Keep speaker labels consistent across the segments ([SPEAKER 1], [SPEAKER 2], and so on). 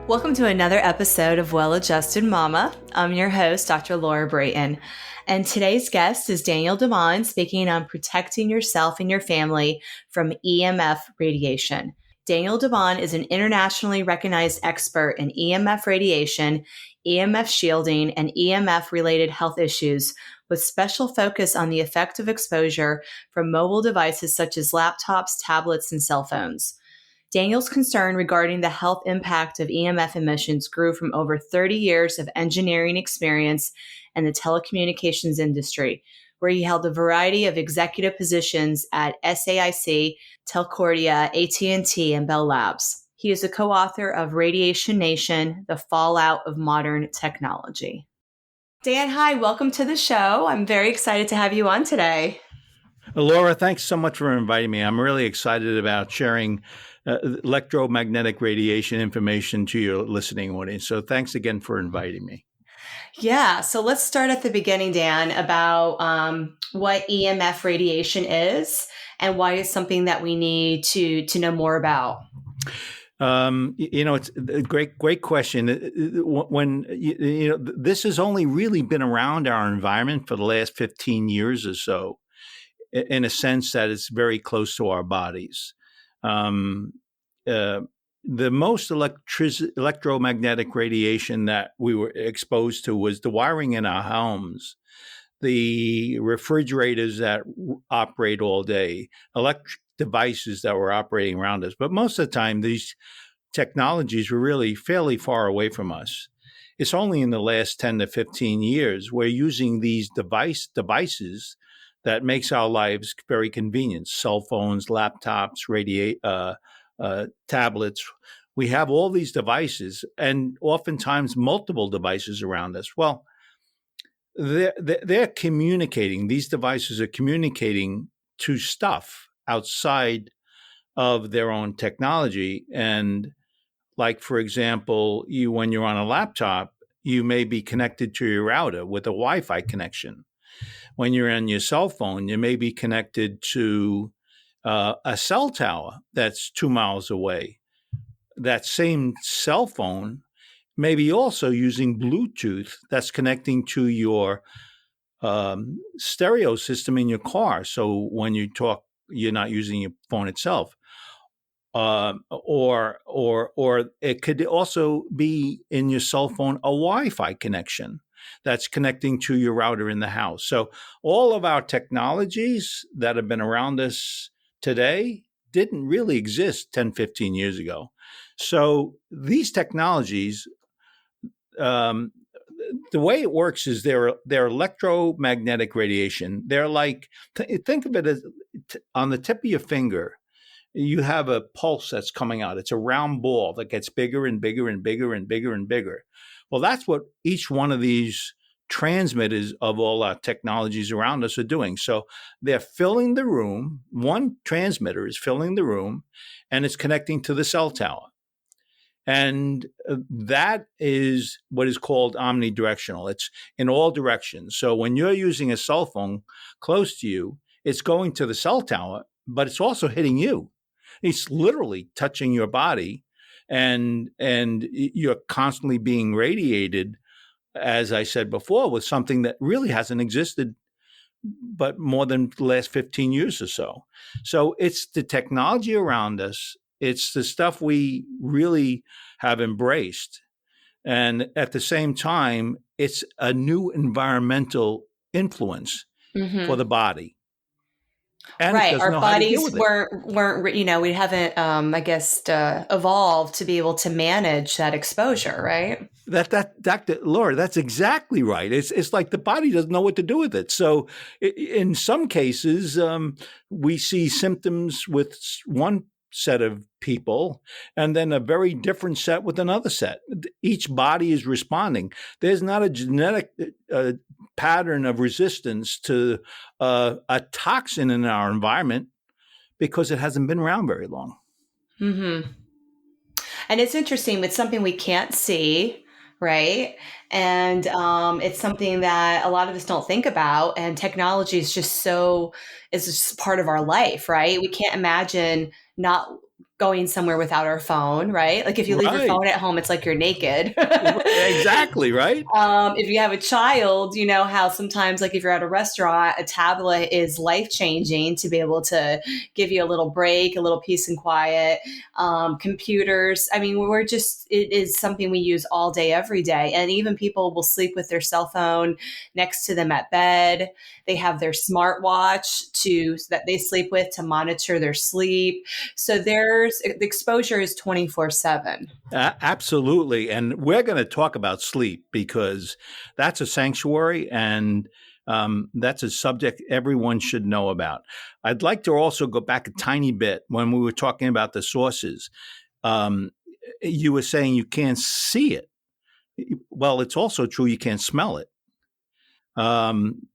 [SPEAKER 1] Welcome to another episode of Well-Adjusted Mama. I'm your host, Dr. Laura Brayton, and today's guest is Daniel DeBaun speaking on protecting yourself and your family from EMF radiation. Daniel DeBaun is an internationally recognized expert in EMF radiation, EMF shielding, and EMF-related health issues with special focus on the effect of exposure from mobile devices such as laptops, tablets, and cell phones. Daniel's concern regarding the health impact of EMF emissions grew from over 30 years of engineering experience in the telecommunications industry, where he held a variety of executive positions at SAIC, Telcordia, AT&T, and Bell Labs. He is a co-author of Radiation Nation, The Fallout of Modern Technology. Dan, hi, welcome to the show. I'm very excited to have you on today.
[SPEAKER 2] Laura, thanks so much for inviting me. I'm really excited about sharing electromagnetic radiation information to your listening audience. So thanks again for inviting me.
[SPEAKER 1] Yeah, so let's start at the beginning, Dan, about what EMF radiation is and why it's something that we need to know more about.
[SPEAKER 2] It's a great question. When this has only really been around our environment for the last 15 years or so, in a sense that it's very close to our bodies. The most electromagnetic radiation that we were exposed to was the wiring in our homes, the refrigerators that operate all day, electric devices that were operating around us. But most of the time, these technologies were really fairly far away from us. It's only in the last 10 to 15 years we're using these devices that makes our lives very convenient. Cell phones, laptops, tablets. We have all these devices and oftentimes multiple devices around us. Well, they're communicating. These devices are communicating to stuff outside of their own technology. And like, for example, when you're on a laptop, you may be connected to your router with a Wi-Fi connection. When you're on your cell phone, you may be connected to a cell tower that's 2 miles away. That same cell phone may be also using Bluetooth that's connecting to your stereo system in your car. So when you talk, you're not using your phone itself. Or it could also be in your cell phone a Wi-Fi connection that's connecting to your router in the house. So all of our technologies that have been around us today didn't really exist 10, 15 years ago. So these technologies, the way it works is they're electromagnetic radiation. They're like, think of it as on the tip of your finger, you have a pulse that's coming out. It's a round ball that gets bigger and bigger and bigger and bigger and bigger. Well, that's what each one of these transmitters of all our technologies around us are doing. So they're filling the room. One transmitter is filling the room, and it's connecting to the cell tower. And that is what is called omnidirectional. It's in all directions. So when you're using a cell phone close to you, it's going to the cell tower, but it's also hitting you. It's literally touching your body. And you're constantly being radiated, as I said before, with something that really hasn't existed but more than the last 15 years or so. So it's the technology around us. It's the stuff we really have embraced. And at the same time, it's a new environmental influence for the body. And
[SPEAKER 1] right. Our bodies weren't, we haven't, evolved to be able to manage that exposure, right?
[SPEAKER 2] Dr. Laura, that's exactly right. It's like the body doesn't know what to do with it. So in some cases, we see symptoms with one set of people and then a very different set with another set. Each body is responding. There's not a genetic pattern of resistance to a toxin in our environment because it hasn't been around very long.
[SPEAKER 1] Mm-hmm. And it's interesting. It's something we can't see, right? And it's something that a lot of us don't think about. And technology is just part of our life, right? We can't imagine not going somewhere without our phone, right? Like if you leave your
[SPEAKER 2] Right.
[SPEAKER 1] phone at home, it's like you're naked.
[SPEAKER 2] Exactly, right?
[SPEAKER 1] If you have a child, you know how sometimes, like if you're at a restaurant, a tablet is life changing to be able to give you a little break, a little peace and quiet. Computers, I mean, it is something we use all day, every day. And even people will sleep with their cell phone next to them at bed. They have their smartwatch that they sleep with to monitor their sleep. So the exposure is 24/7.
[SPEAKER 2] Absolutely. And we're going to talk about sleep because that's a sanctuary and that's a subject everyone should know about. I'd like to also go back a tiny bit when we were talking about the sources. You were saying you can't see it. Well, it's also true you can't smell it. And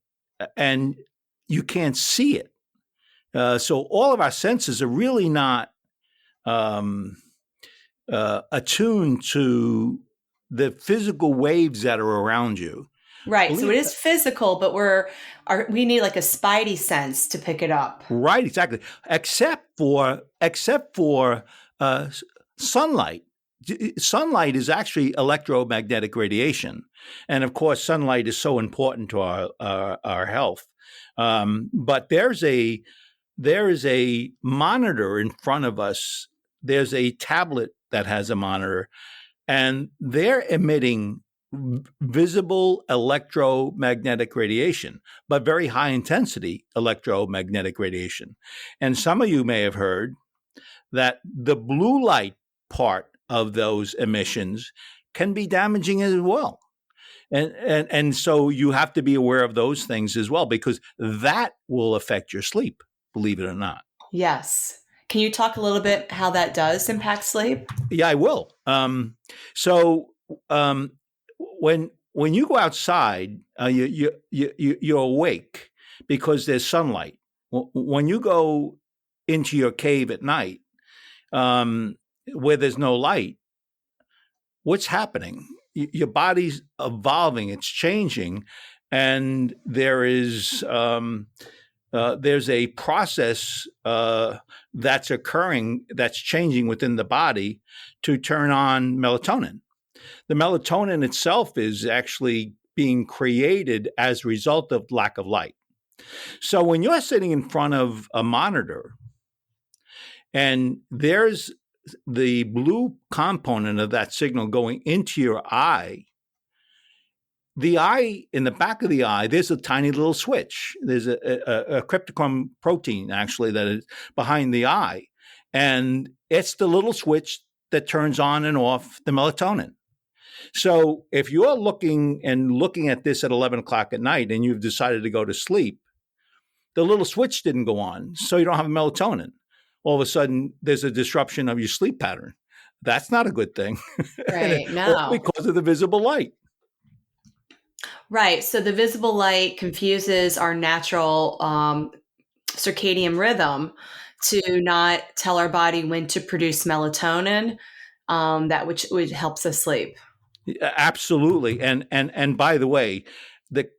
[SPEAKER 2] you can't see it. So all of our senses are really not attuned to the physical waves that are around you.
[SPEAKER 1] Right. So it is physical, but we need like a spidey sense to pick it up.
[SPEAKER 2] Right, exactly. Except for sunlight. Sunlight is actually electromagnetic radiation, and of course, sunlight is so important to our health. But there is a monitor in front of us. There's a tablet that has a monitor, and they're emitting visible electromagnetic radiation, but very high intensity electromagnetic radiation. And some of you may have heard that the blue light part of those emissions can be damaging as well. And so you have to be aware of those things as well, because that will affect your sleep, believe it or not.
[SPEAKER 1] Yes. Can you talk a little bit how that does impact sleep?
[SPEAKER 2] Yeah, I will. When you go outside, you're awake because there's sunlight. When you go into your cave at night, where there's no light, what's happening? Your body's evolving; it's changing, and there's a process that's occurring, that's changing within the body to turn on melatonin. The melatonin itself is actually being created as a result of lack of light. So when you're sitting in front of a monitor and there's the blue component of that signal going into your eye, the eye, in the back of the eye, there's a tiny little switch. There's a cryptochrome protein, actually, that is behind the eye. And it's the little switch that turns on and off the melatonin. So if you're looking at this at 11 o'clock at night and you've decided to go to sleep, the little switch didn't go on, so you don't have melatonin. All of a sudden, there's a disruption of your sleep pattern. That's not a good thing.
[SPEAKER 1] Right. No.
[SPEAKER 2] All because of the visible light.
[SPEAKER 1] Right. So the visible light confuses our natural circadian rhythm to not tell our body when to produce melatonin, which helps us sleep.
[SPEAKER 2] Absolutely. And by the way, the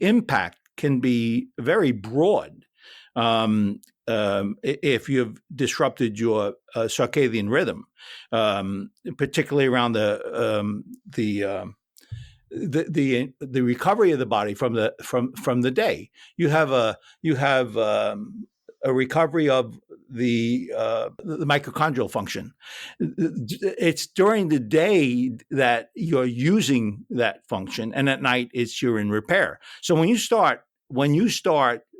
[SPEAKER 2] impact can be very broad. If you've disrupted your circadian rhythm, particularly around the recovery of the body from the day, you have a recovery of the mitochondrial function. It's during the day that you're using that function, and at night you're in repair. So when you start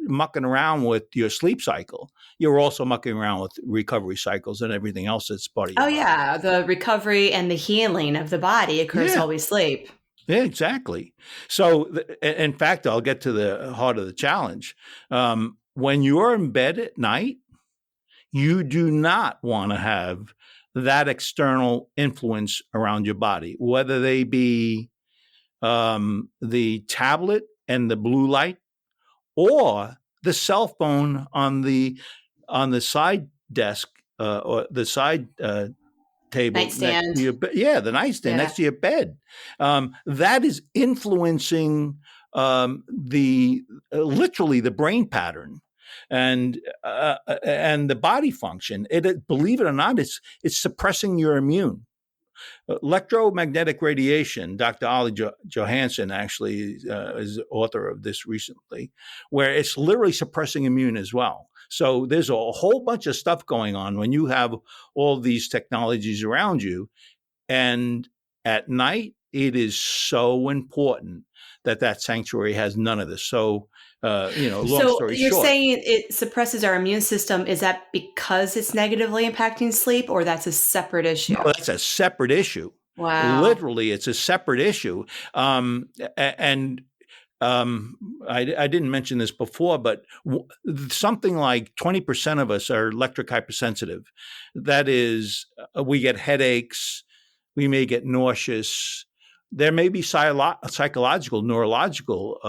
[SPEAKER 2] mucking around with your sleep cycle, you're also mucking around with recovery cycles and everything else that's part of your body.
[SPEAKER 1] Yeah, the recovery and the healing of the body occurs while we sleep.
[SPEAKER 2] Yeah, exactly. So, in fact, I'll get to the heart of the challenge. When you're in bed at night, you do not want to have that external influence around your body, whether they be the tablet and the blue light, or the cell phone on the side desk or the side table
[SPEAKER 1] nightstand.
[SPEAKER 2] next to your bed. Yeah, the nightstand next to your bed. That is influencing literally the brain pattern. and the body function. Believe it or not, it's suppressing your immune. Electromagnetic radiation, Dr. Ollie Johansson actually is the author of this recently, where it's literally suppressing immune as well. So there's a whole bunch of stuff going on when you have all these technologies around you. And at night, it is so important that sanctuary has none of this. So, long story short.
[SPEAKER 1] You're saying it suppresses our immune system. Is that because it's negatively impacting sleep, or that's a separate issue?
[SPEAKER 2] No, that's a separate issue.
[SPEAKER 1] Wow.
[SPEAKER 2] Literally, it's a separate issue. I didn't mention this before, but something like 20% of us are electric hypersensitive. That is, we get headaches, we may get nauseous. There may be psychological, neurological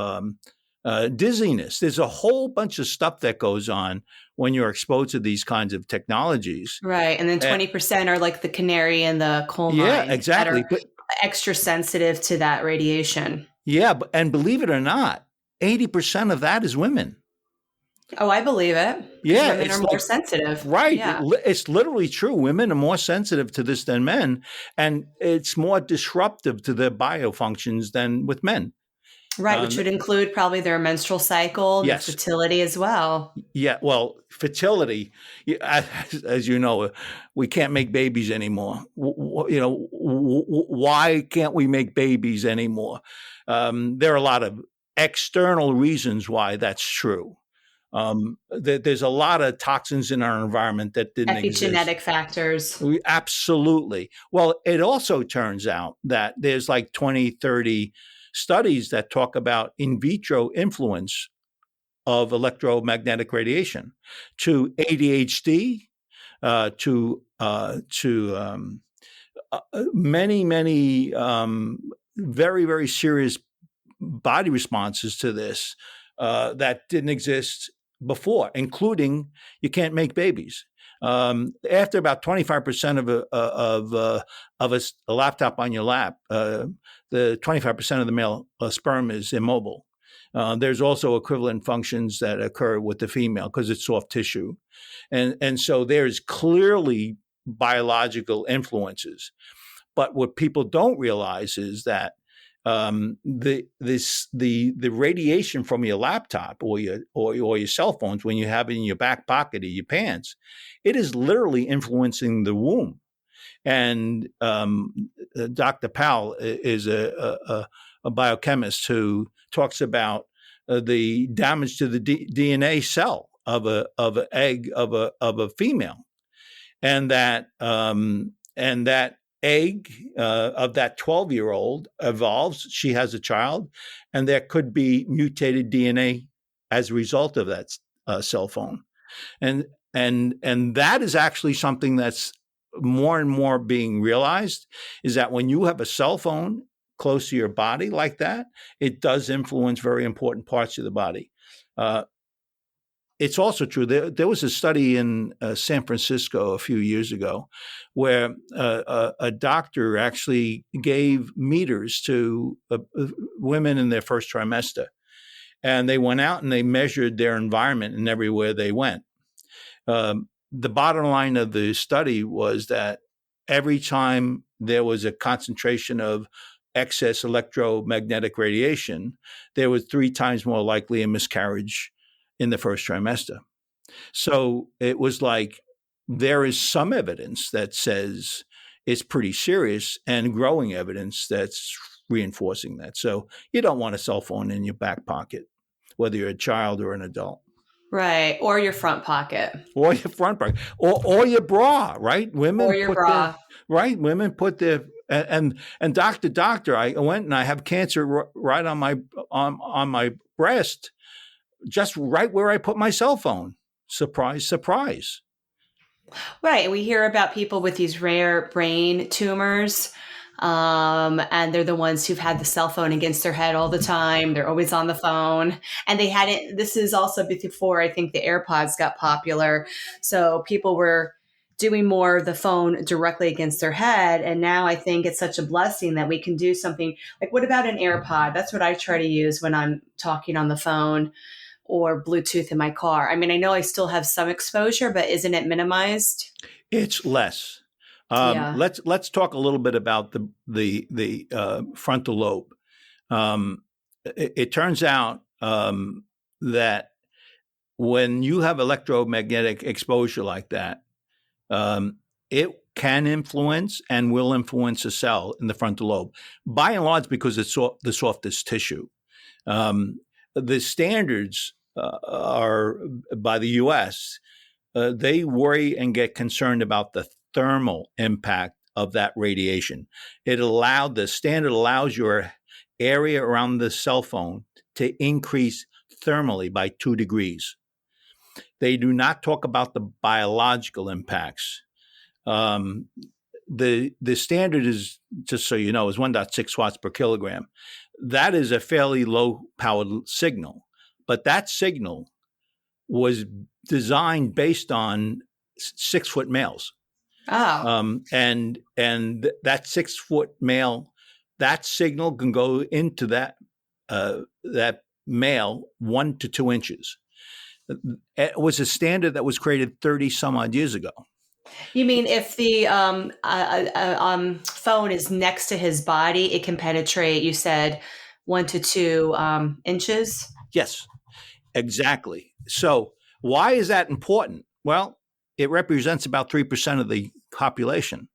[SPEAKER 2] dizziness. There's a whole bunch of stuff that goes on when you're exposed to these kinds of technologies.
[SPEAKER 1] Right. And then 20% are like the canary in the coal mine.
[SPEAKER 2] Yeah, exactly.
[SPEAKER 1] That are extra sensitive to that radiation.
[SPEAKER 2] Yeah. And believe it or not, 80% of that is women.
[SPEAKER 1] Oh, I believe it.
[SPEAKER 2] Yeah.
[SPEAKER 1] Women are more sensitive.
[SPEAKER 2] Right.
[SPEAKER 1] Yeah.
[SPEAKER 2] It's literally true. Women are more sensitive to this than men. And it's more disruptive to their biofunctions than with men.
[SPEAKER 1] Right, which would include probably their menstrual cycle,
[SPEAKER 2] yes.
[SPEAKER 1] their fertility as well.
[SPEAKER 2] Yeah, well, fertility, as you know, we can't make babies anymore. Why can't we make babies anymore? There are a lot of external reasons why that's true. There's a lot of toxins in our environment that didn't exist.
[SPEAKER 1] Epigenetic factors.
[SPEAKER 2] Absolutely. Well, it also turns out that there's like 20, 30 studies that talk about in vitro influence of electromagnetic radiation to ADHD, to many very, very serious body responses to this that didn't exist before, including you can't make babies. After about 25% of a laptop on your lap, the 25% of the male sperm is immobile. There's also equivalent functions that occur with the female because it's soft tissue. And so there's clearly biological influences. But what people don't realize is that the radiation from your laptop or your cell phones when you have it in your back pocket of your pants, it is literally influencing the womb. And Dr. Powell is a biochemist who talks about the damage to the DNA cell of an egg of a female, and that egg of that 12-year-old evolves. She has a child, and there could be mutated DNA as a result of that cell phone, and that is actually something that's more and more being realized, is that when you have a cell phone close to your body like that, it does influence very important parts of the body. It's also true. There was a study in San Francisco a few years ago where a doctor actually gave meters to women in their first trimester. And they went out and they measured their environment and everywhere they went. The bottom line of the study was that every time there was a concentration of excess electromagnetic radiation, there was 3 times more likely a miscarriage in the first trimester. So it was like there is some evidence that says it's pretty serious and growing evidence that's reinforcing that. So you don't want a cell phone in your back pocket, whether you're a child or an adult.
[SPEAKER 1] Right. Or your front pocket.
[SPEAKER 2] Or your front pocket. Or your bra, right? Women
[SPEAKER 1] or your bra.
[SPEAKER 2] Women put their and doctor, I went and I have cancer right on my breast, just right where I put my cell phone. Surprise, surprise.
[SPEAKER 1] Right. We hear about people with these rare brain tumors. And they're the ones who've had the cell phone against their head all the time. They're always on the phone. And they had it. This is also before I think the AirPods got popular. So people were doing more of the phone directly against their head. And now I think it's such a blessing that we can do something like, what about an AirPod? That's what I try to use when I'm talking on the phone. or Bluetooth in my car? I mean, I know I still have some exposure, but isn't it minimized?
[SPEAKER 2] It's less.
[SPEAKER 1] Yeah.
[SPEAKER 2] Let's talk a little bit about the frontal lobe. It turns out that when you have electromagnetic exposure like that, it can influence and will influence a cell in the frontal lobe, by and large because it's the softest tissue. The standards are by the U.S. They worry and get concerned about the thermal impact of that radiation. The standard allows your area around the cell phone to increase thermally by 2 degrees. They do not talk about the biological impacts. The standard is, just so you know, is 1.6 watts per kilogram. That is a fairly low powered signal, but that signal was designed based on 6-foot males.
[SPEAKER 1] Oh.
[SPEAKER 2] And that 6-foot male, that signal can go into that male 1 to 2 inches. It was a standard that was created 30 some odd years ago.
[SPEAKER 1] You mean if the phone is next to his body, it can penetrate, you said, 1 to 2 inches?
[SPEAKER 2] Yes, exactly. So why is that important? Well, it represents about 3% of the population.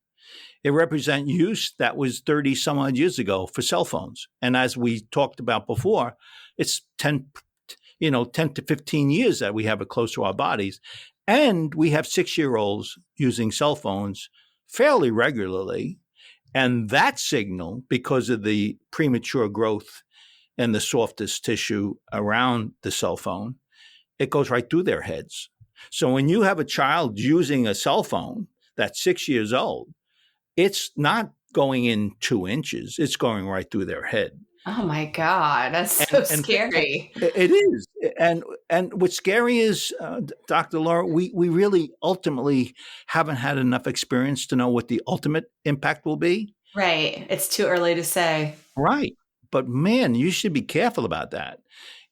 [SPEAKER 2] It represents use that was 30 some odd years ago for cell phones. And as we talked about before, it's 10 to 15 years that we have it close to our bodies. And we have 6-year-olds using cell phones fairly regularly. And that signal, because of the premature growth and the softest tissue around the cell phone, it goes right through their heads. So when you have a child using a cell phone that's 6 years old, it's not going in 2 inches. It's going right through their head.
[SPEAKER 1] Oh my God, that's so scary.
[SPEAKER 2] It is. And what's scary is, Dr. Laura, we really ultimately haven't had enough experience to know what the ultimate impact will be.
[SPEAKER 1] Right. It's too early to say.
[SPEAKER 2] Right. But man, you should be careful about that.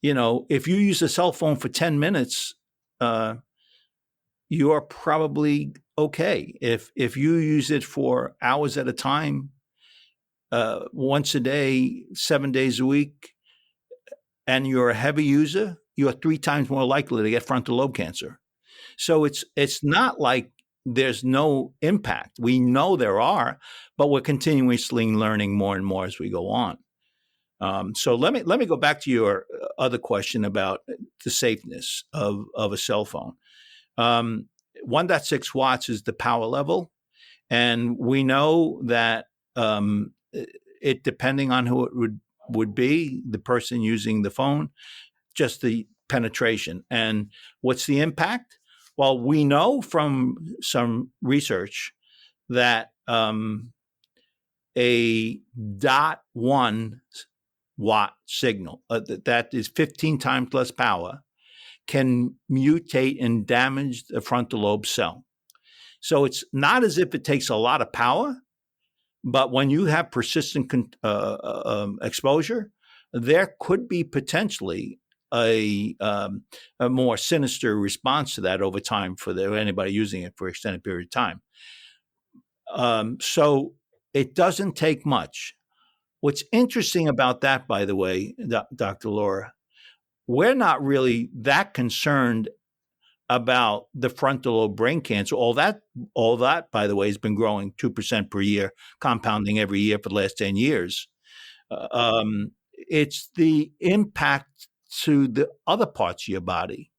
[SPEAKER 2] If you use a cell phone for 10 minutes, you are probably okay. If you use it for hours at a time, once a day, 7 days a week, and you're a heavy user, you're 3 times more likely to get frontal lobe cancer. So it's not like there's no impact. We know there are, but we're continuously learning more and more as we go on. So let me go back to your other question about the safeness of a cell phone. 1.6 watts is the power level, and we know that it, depending on who it would be, the person using the phone, just the penetration. And what's the impact? Well, we know from some research that a 0.1 watt signal, that is 15 times less power, can mutate and damage the frontal lobe cell. So it's not as if it takes a lot of power, but when you have persistent exposure, there could be potentially a more sinister response to that over time for anybody using it for an extended period of time. So it doesn't take much. What's interesting about that, by the way, Dr. Laura, we're not really that concerned about the frontal lobe brain cancer. All that, by the way, has been growing 2% per year, compounding every year for the last 10 years. It's the impact to the other parts of your body,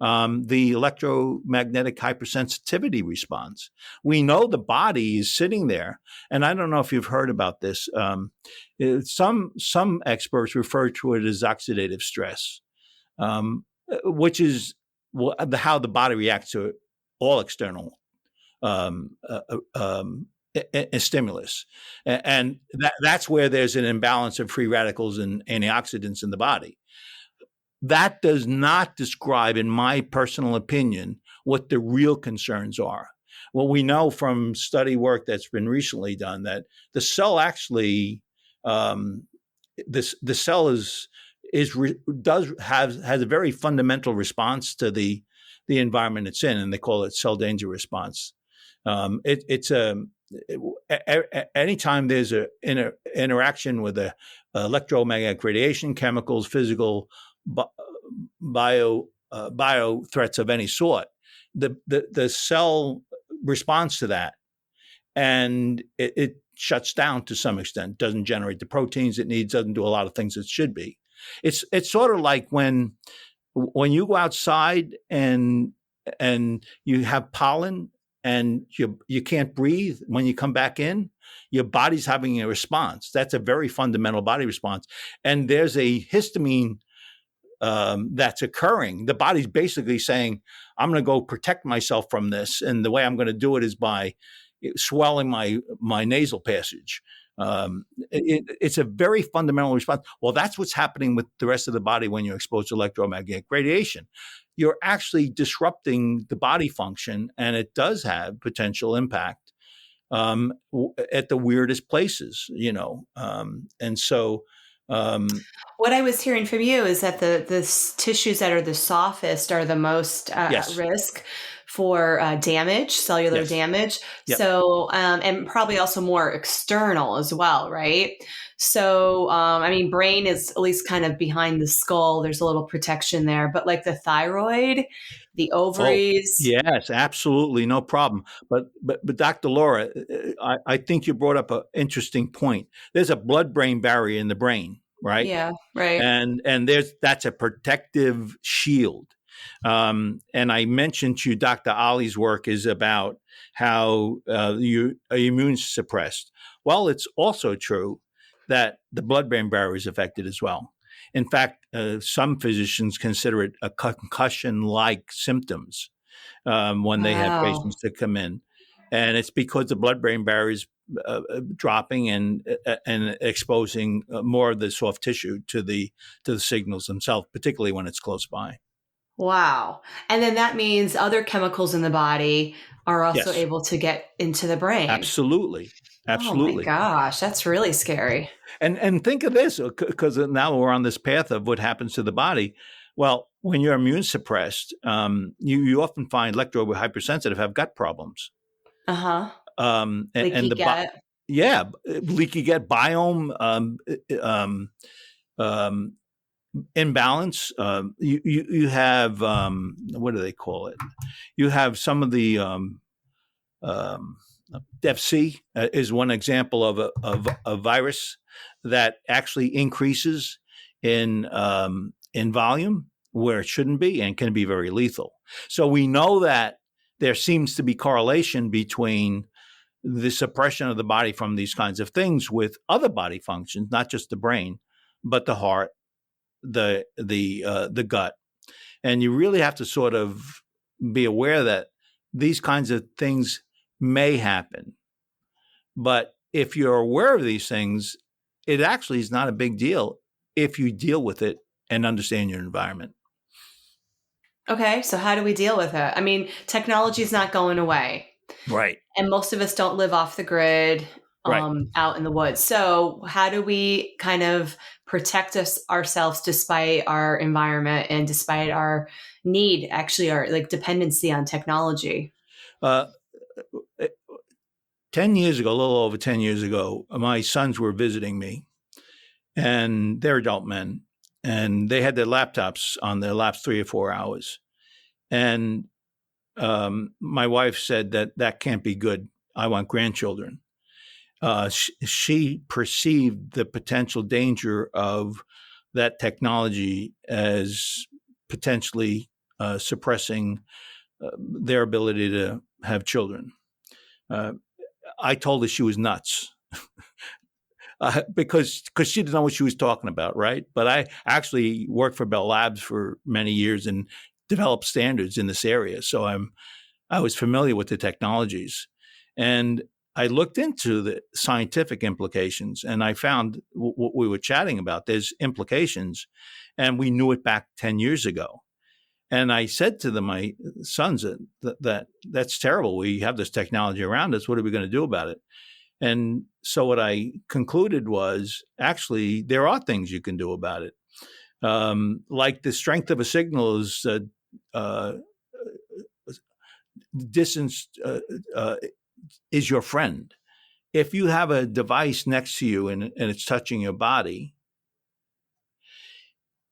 [SPEAKER 2] the electromagnetic hypersensitivity response. We know the body is sitting there, and I don't know if you've heard about this. Some experts refer to it as oxidative stress, which is how the body reacts to all external stimulus. And that's where there's an imbalance of free radicals and antioxidants in the body. That does not describe, in my personal opinion, what the real concerns are. Well, we know from study work that's been recently done that the cell actually, the cell is has a very fundamental response to the environment it's in, and they call it cell danger response. Anytime there's a interaction with a electromagnetic radiation, chemicals, physical, bio threats of any sort, the cell responds to that, and it shuts down to some extent, doesn't generate the proteins it needs, doesn't do a lot of things it should be. It's sort of like when you go outside and you have pollen and you can't breathe. When you come back in, your body's having a response. That's a very fundamental body response. And there's a histamine that's occurring. The body's basically saying, I'm going to go protect myself from this. And the way I'm going to do it is by swelling my nasal passage. It's a very fundamental response. Well, that's what's happening with the rest of the body when you're exposed to electromagnetic radiation. You're actually disrupting the body function, and it does have potential impact at the weirdest places, and so.
[SPEAKER 1] What I was hearing from you is that the tissues that are the softest are the most
[SPEAKER 2] yes.
[SPEAKER 1] at risk for damage, cellular
[SPEAKER 2] yes.
[SPEAKER 1] damage.
[SPEAKER 2] Yep.
[SPEAKER 1] So, and probably also more external as well, right? So, brain is at least kind of behind the skull. There's a little protection there, but like the thyroid, the ovaries.
[SPEAKER 2] Oh, yes, absolutely. No problem. But Dr. Laura, I think you brought up an interesting point. There's a blood-brain barrier in the brain, right?
[SPEAKER 1] Yeah, right.
[SPEAKER 2] And that's a protective shield. And I mentioned to you, Dr. Ali's work is about how you are immune suppressed. Well, it's also true that the blood-brain barrier is affected as well. In fact, some physicians consider it a concussion-like symptoms when they have patients that come in. And it's because the blood-brain barrier is dropping and exposing more of the soft tissue to the signals themselves, particularly when it's close by.
[SPEAKER 1] Wow. And then that means other chemicals in the body are also
[SPEAKER 2] Yes.
[SPEAKER 1] able to get into the brain.
[SPEAKER 2] Absolutely.
[SPEAKER 1] Oh my gosh, that's really scary.
[SPEAKER 2] And think of this, because now we're on this path of what happens to the body. Well, when you're immune suppressed, you often find hypersensitive have gut problems.
[SPEAKER 1] Uh-huh.
[SPEAKER 2] Leaky gut. Leaky gut, biome, imbalance. You have what do they call it? You have some of the Def C is one example of a virus that actually increases in volume where it shouldn't be and can be very lethal. So we know that there seems to be correlation between the suppression of the body from these kinds of things with other body functions, not just the brain, but the heart, the gut. And you really have to sort of be aware that these kinds of things may happen. But if you're aware of these things, it actually is not a big deal if you deal with it and understand your environment.
[SPEAKER 1] Okay, so how do we deal with it? Technology is not going away.
[SPEAKER 2] Right.
[SPEAKER 1] And most of us don't live off the grid out in the woods. So how do we kind of protect ourselves despite our environment and despite our need, actually our dependency on technology?
[SPEAKER 2] 10 years ago, a little over 10 years ago, my sons were visiting me, and they're adult men, and they had their laptops on their laps 3 or 4 hours. And my wife said that can't be good. I want grandchildren. She perceived the potential danger of that technology as potentially suppressing their ability to have children. I told her she was nuts because she didn't know what she was talking about, right? But I actually worked for Bell Labs for many years and developed standards in this area. So I was familiar with the technologies. And I looked into the scientific implications, and I found what we were chatting about. There's implications, and we knew it back 10 years ago. And I said to my sons that's terrible. We have this technology around us. What are we going to do about it? And so what I concluded was, actually, there are things you can do about it. Like the strength of a signal is uh, distance is your friend. If you have a device next to you and it's touching your body,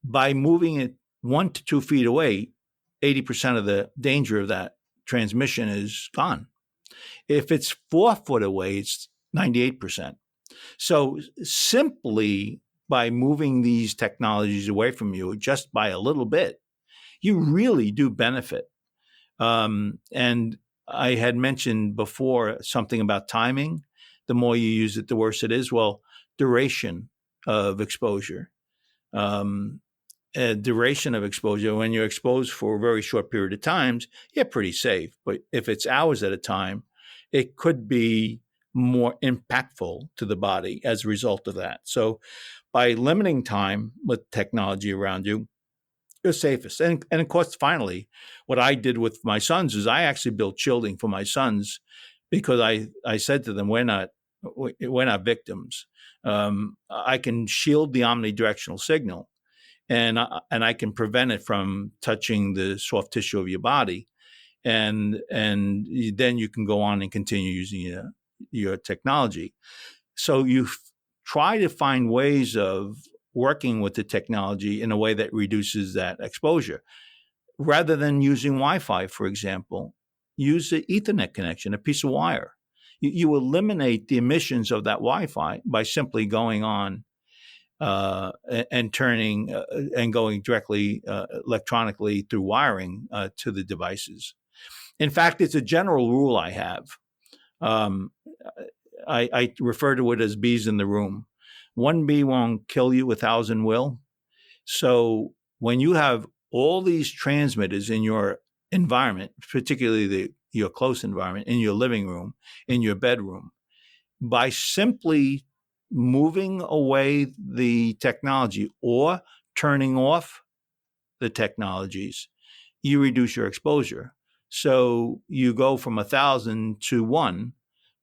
[SPEAKER 2] by moving it 1 to 2 feet away, 80% of the danger of that transmission is gone. If it's 4 foot away, it's 98%. So simply by moving these technologies away from you just by a little bit, you really do benefit. And I had mentioned before something about timing. The more you use it, the worse it is. Well, duration of exposure. Duration of exposure, when you're exposed for a very short period of times, you're pretty safe. But if it's hours at a time, it could be more impactful to the body as a result of that. So by limiting time with technology around you, you're safest. And of course, finally, what I did with my sons is I actually built shielding for my sons because I said to them, we're not victims. I can shield the omnidirectional signal, and I can prevent it from touching the soft tissue of your body, and then you can go on and continue using your technology. So you try to find ways of working with the technology in a way that reduces that exposure. Rather than using Wi-Fi, for example, use an Ethernet connection, a piece of wire. You eliminate the emissions of that Wi-Fi by simply going on and turning and going directly electronically through wiring to the devices. In fact, it's a general rule I have. I refer to it as bees in the room. One bee won't kill you, 1,000 will. So when you have all these transmitters in your environment, particularly your close environment, in your living room, in your bedroom, by simply moving away the technology or turning off the technologies, you reduce your exposure. So you go from 1,000 to 1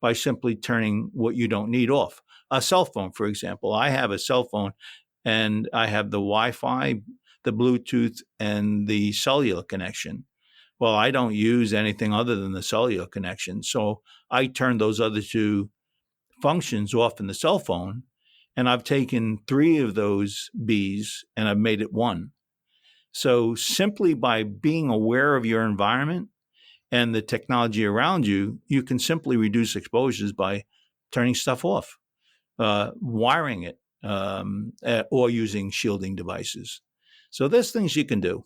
[SPEAKER 2] by simply turning what you don't need off. A cell phone, for example. I have a cell phone and I have the Wi-Fi, the Bluetooth, and the cellular connection. Well, I don't use anything other than the cellular connection. So I turn those other two functions off in the cell phone, and I've taken 3 of those bees and I've made it 1. So simply by being aware of your environment and the technology around you, you can simply reduce exposures by turning stuff off, wiring it, or using shielding devices. So there's things you can do.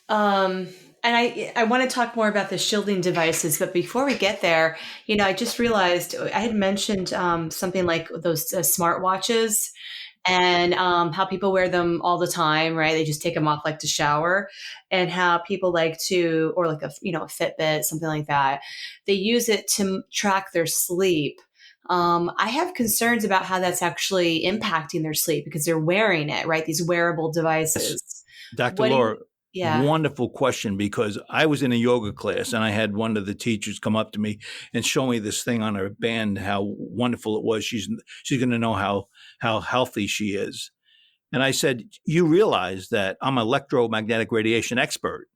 [SPEAKER 1] And I want to talk more about the shielding devices, but before we get there, I just realized I had mentioned something like those smart watches and how people wear them all the time, right? They just take them off like to shower, and how people like to, or like a Fitbit, something like that. They use it to track their sleep. I have concerns about how that's actually impacting their sleep because they're wearing it, right? These wearable devices.
[SPEAKER 2] Dr. Laura, wonderful question, because I was in a yoga class and I had one of the teachers come up to me and show me this thing on her band, how wonderful it was. She's going to know how healthy she is. And I said, you realize that I'm an electromagnetic radiation expert.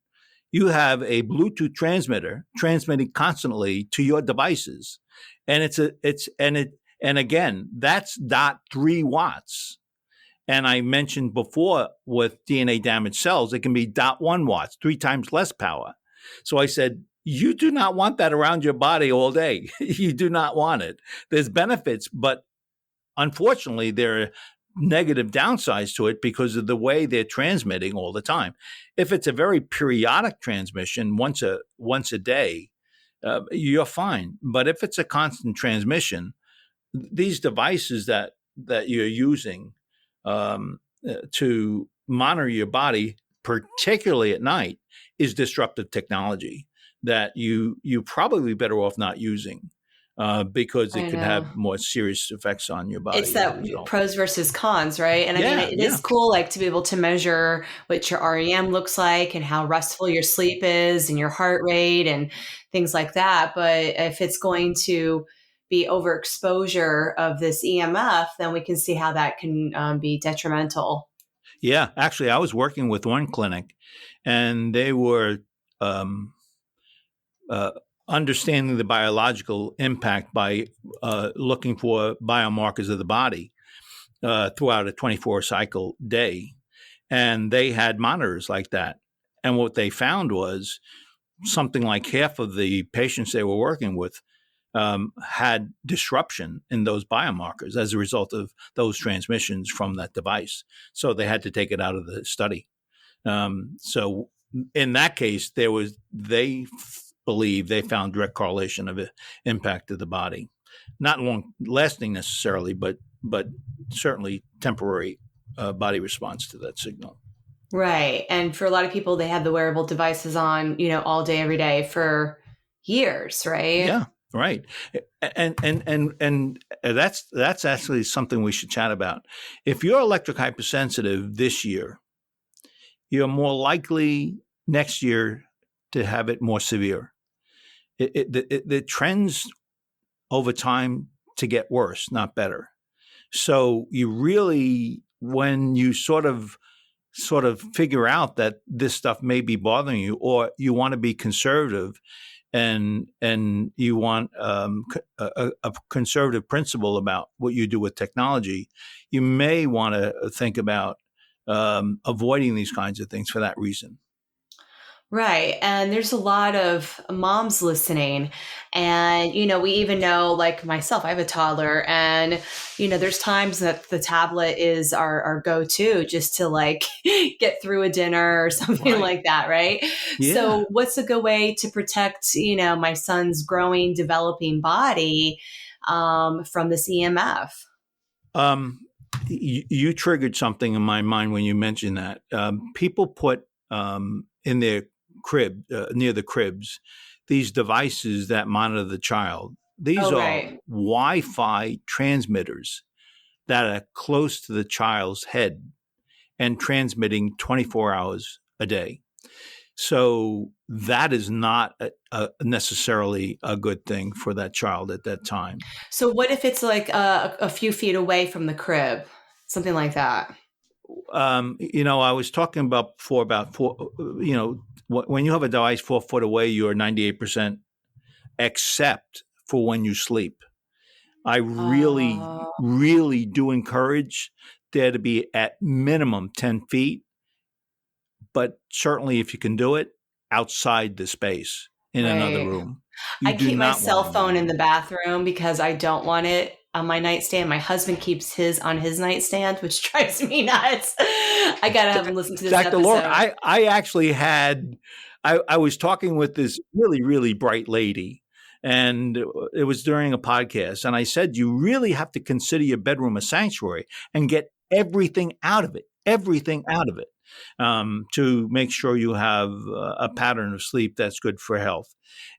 [SPEAKER 2] You have a Bluetooth transmitter transmitting constantly to your devices. And again, that's 0.3 watts. And I mentioned before with DNA damaged cells, it can be 0.1 watts, 3 times less power. So I said, you do not want that around your body all day. You do not want it. There's benefits, but unfortunately, there are negative downsides to it because of the way they're transmitting all the time. If it's a very periodic transmission, once a day, you're fine. But if it's a constant transmission, these devices that you're using to monitor your body, particularly at night, is disruptive technology that you probably better off not using. Because it could have more serious effects on your body.
[SPEAKER 1] It's that pros versus cons, right? And I mean, it is cool, like to be able to measure what your REM looks like and how restful your sleep is and your heart rate and things like that. But if it's going to be overexposure of this EMF, then we can see how that can be detrimental.
[SPEAKER 2] Yeah, actually, I was working with one clinic, and they were um, uh, understanding the biological impact by looking for biomarkers of the body throughout a 24 cycle day. And they had monitors like that. And what they found was something like half of the patients they were working with had disruption in those biomarkers as a result of those transmissions from that device. So they had to take it out of the study. So in that case, they believe they found direct correlation of impact to the body, not long lasting necessarily, but certainly temporary body response to that signal.
[SPEAKER 1] Right. And for a lot of people, they have the wearable devices on, all day, every day for years, right?
[SPEAKER 2] Yeah, right. And that's actually something we should chat about. If you're electric hypersensitive this year, you're more likely next year to have it more severe. The trends over time to get worse, not better. So you really, when you sort of figure out that this stuff may be bothering you, or you want to be conservative, and you want a conservative principle about what you do with technology, you may want to think about avoiding these kinds of things for that reason.
[SPEAKER 1] Right. And there's a lot of moms listening. And, we even know, like myself, I have a toddler, and, there's times that the tablet is our go to just to like get through a dinner or something
[SPEAKER 2] Right.
[SPEAKER 1] like that. Right.
[SPEAKER 2] Yeah.
[SPEAKER 1] So, what's a good way to protect, my son's growing, developing body from this EMF?
[SPEAKER 2] You triggered something in my mind when you mentioned that. People put in their crib, near the cribs, these devices that monitor the child. These are
[SPEAKER 1] Right.
[SPEAKER 2] Wi-Fi transmitters that are close to the child's head and transmitting 24 hours a day. So that is not necessarily a good thing for that child at that time.
[SPEAKER 1] So, what if it's like a few feet away from the crib, something like that?
[SPEAKER 2] I was talking about before about when you have a device 4 foot away, you're 98% except for when you sleep. I really,
[SPEAKER 1] Uh,
[SPEAKER 2] really do encourage there to be at minimum 10 feet, but certainly if you can do it, outside the space in another
[SPEAKER 1] right.
[SPEAKER 2] room. You
[SPEAKER 1] I
[SPEAKER 2] do
[SPEAKER 1] keep my
[SPEAKER 2] not want
[SPEAKER 1] cell
[SPEAKER 2] to be
[SPEAKER 1] phone in
[SPEAKER 2] around
[SPEAKER 1] the
[SPEAKER 2] it.
[SPEAKER 1] bathroom because I don't want it on my nightstand. My husband keeps his on his nightstand, which drives me nuts. I gotta have him listen to this
[SPEAKER 2] Dr. Laura,
[SPEAKER 1] episode.
[SPEAKER 2] I actually had, I was talking with this really, really bright lady, and it was during a podcast. And I said, you really have to consider your bedroom a sanctuary and get everything out of it, to make sure you have a pattern of sleep that's good for health.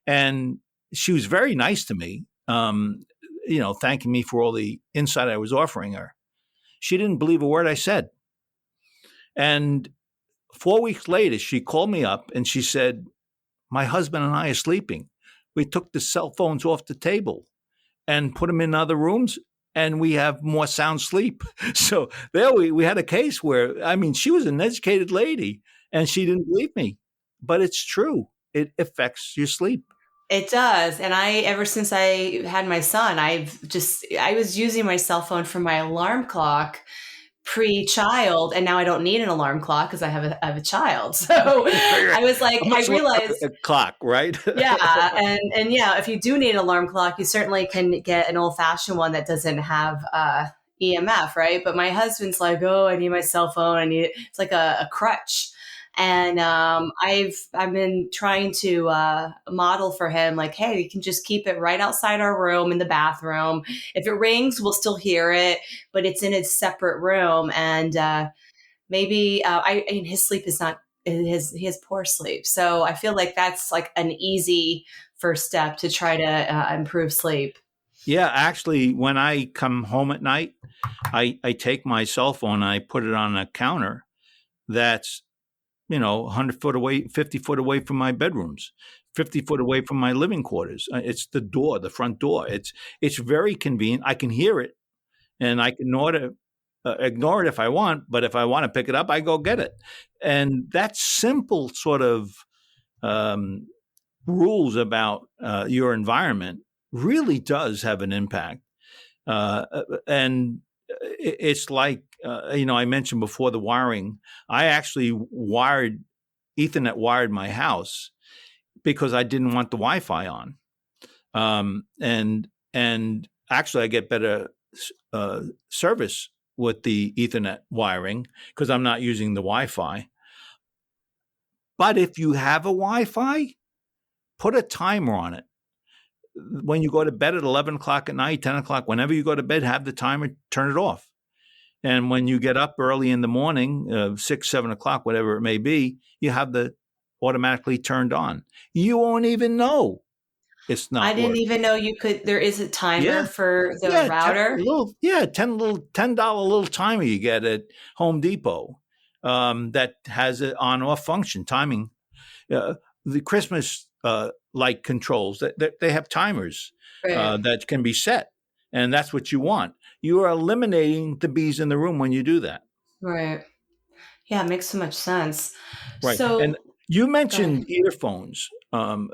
[SPEAKER 2] And she was very nice to me, thanking me for all the insight I was offering her. She didn't believe a word I said. And 4 weeks later, she called me up and she said, my husband and I are sleeping. We took the cell phones off the table and put them in other rooms, and we have more sound sleep. So there we had a case where, she was an educated lady and she didn't believe me, but it's true. It affects your sleep.
[SPEAKER 1] It does. And ever since I had my son, I was using my cell phone for my alarm clock pre-child, and now I don't need an alarm clock because I have a child. So I was like, I realized,
[SPEAKER 2] a clock, right?
[SPEAKER 1] yeah, and yeah, if you do need an alarm clock, you certainly can get an old-fashioned one that doesn't have EMF, right? But my husband's like, oh, I need my cell phone. I need it. It's like a crutch. And I've been trying to model for him, like, hey, you can just keep it right outside our room in the bathroom. If it rings, we'll still hear it, but it's in a separate room. And maybe I mean, his sleep is not he has poor sleep, so I feel like that's like an easy first step to try to improve sleep.
[SPEAKER 2] Yeah, actually, when I come home at night, I take my cell phone and I put it on a counter that's 100 foot away, 50 foot away from my bedrooms, 50 foot away from my living quarters. It's the front door. It's very convenient. I can hear it, and I can order ignore it if I want, but if I want to pick it up, I go get it. And that simple sort of rules about your environment really does have an impact. And it's like, I mentioned before the wiring. I actually Ethernet wired my house because I didn't want the Wi-Fi on. And actually I get better service with the Ethernet wiring because I'm not using the Wi-Fi. But if you have a Wi-Fi, put a timer on it. When you go to bed at 11 o'clock at night, 10 o'clock, whenever you go to bed, have the timer, turn it off. And when you get up early in the morning, 6, 7 o'clock, whatever it may be, you have the automatically turned on. You won't even know it's not
[SPEAKER 1] I didn't
[SPEAKER 2] working.
[SPEAKER 1] even know there is a timer for the router.
[SPEAKER 2] $10 little timer you get at Home Depot that has an on-off function, timing. The Christmas light controls, they have timers that can be set, and that's what you want. You are eliminating the bees in the room when you do that.
[SPEAKER 1] Right. Yeah, it makes so much sense.
[SPEAKER 2] Right.
[SPEAKER 1] So,
[SPEAKER 2] and you mentioned earphones, earbuds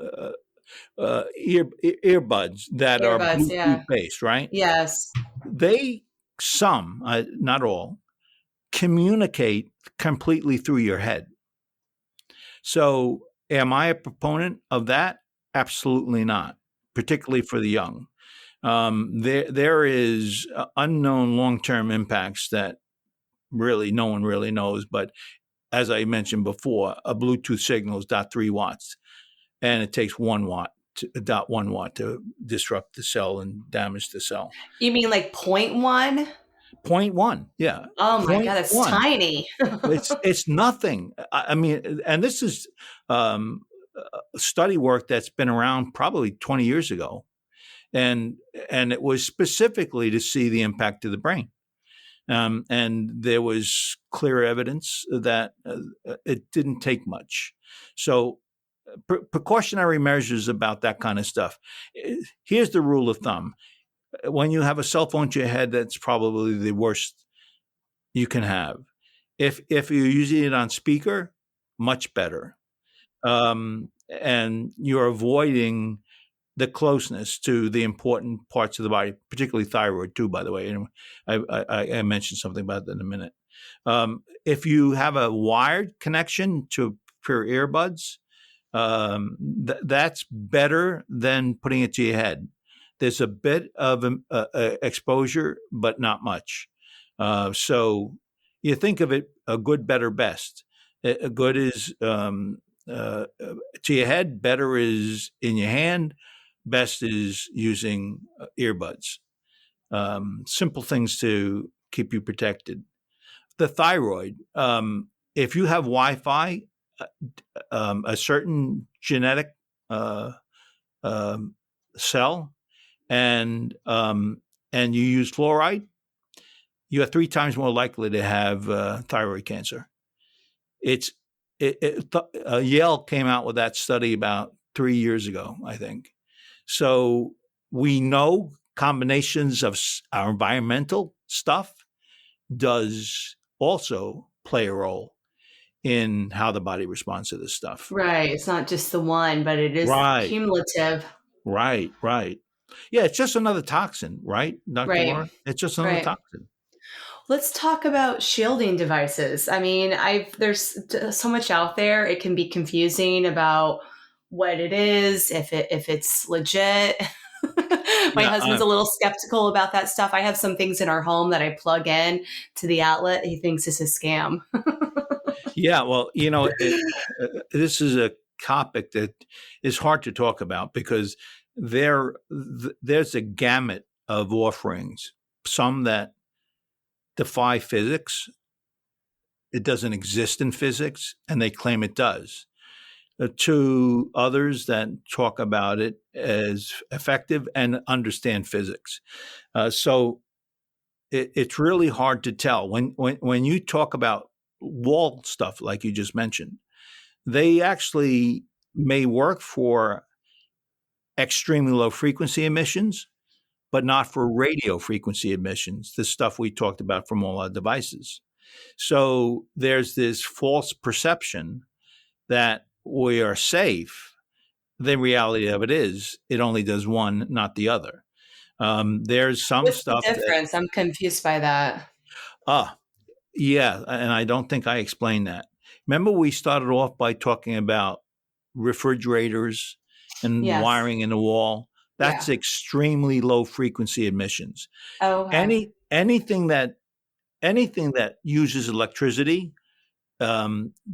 [SPEAKER 2] that are Bluetooth based, right?
[SPEAKER 1] Yes.
[SPEAKER 2] Some, not all, communicate completely through your head. So am I a proponent of that? Absolutely not, particularly for the young. There is unknown long-term impacts that really no one really knows. But as I mentioned before, a Bluetooth signal is 0.3 watts, and it takes 1 watt, 0.1 watt to disrupt the cell and damage the cell.
[SPEAKER 1] You mean like 0.1?
[SPEAKER 2] 0.1, yeah.
[SPEAKER 1] Oh my God, that's tiny.
[SPEAKER 2] It's nothing. I mean, and this is study work that's been around probably 20 years ago. And it was specifically to see the impact to the brain. And there was clear evidence that it didn't take much. So precautionary measures about that kind of stuff. Here's the rule of thumb. When you have a cell phone to your head, that's probably the worst you can have. If you're using it on speaker, much better. And you're avoiding the closeness to the important parts of the body, particularly thyroid too, by the way. And I mentioned something about that in a minute. If you have a wired connection to pure earbuds, that's better than putting it to your head. There's a bit of exposure, but not much. So you think of it a good, better, best. A good is to your head, better is in your hand, best is using earbuds. Simple things to keep you protected. The thyroid, if you have Wi-Fi, a certain genetic cell, and you use fluoride, you are 3 times more likely to have thyroid cancer. Yale came out with that study about 3 years ago, I think. So we know combinations of our environmental stuff does also play a role in how the body responds to this stuff.
[SPEAKER 1] Right. It's not just the one, but it is cumulative.
[SPEAKER 2] Right. Yeah, it's just another toxin, right, Dr. Laura? It's just another toxin.
[SPEAKER 1] Let's talk about shielding devices. I mean, there's so much out there. It can be confusing about what it is, if it's legit. My husband's a little skeptical about that stuff. I have some things in our home that I plug in to the outlet. He thinks it's a scam.
[SPEAKER 2] Yeah, well, this is a topic that is hard to talk about because there's a gamut of offerings. Some that defy physics. It doesn't exist in physics, and they claim it does. To others that talk about it as effective and understand physics. So it's really hard to tell. When you talk about wall stuff, like you just mentioned, they actually may work for extremely low frequency emissions, but not for radio frequency emissions, the stuff we talked about from all our devices. So there's this false perception that we are safe. The reality of it is it only does one, not the other. There's some
[SPEAKER 1] What's the
[SPEAKER 2] stuff that,
[SPEAKER 1] difference? I'm confused by that.
[SPEAKER 2] yeah, and I don't think I explained that. Remember, we started off by talking about refrigerators and
[SPEAKER 1] Yes.
[SPEAKER 2] wiring in the wall. That's
[SPEAKER 1] Yeah.
[SPEAKER 2] extremely low frequency emissions.
[SPEAKER 1] Oh, okay.
[SPEAKER 2] Anything that uses electricity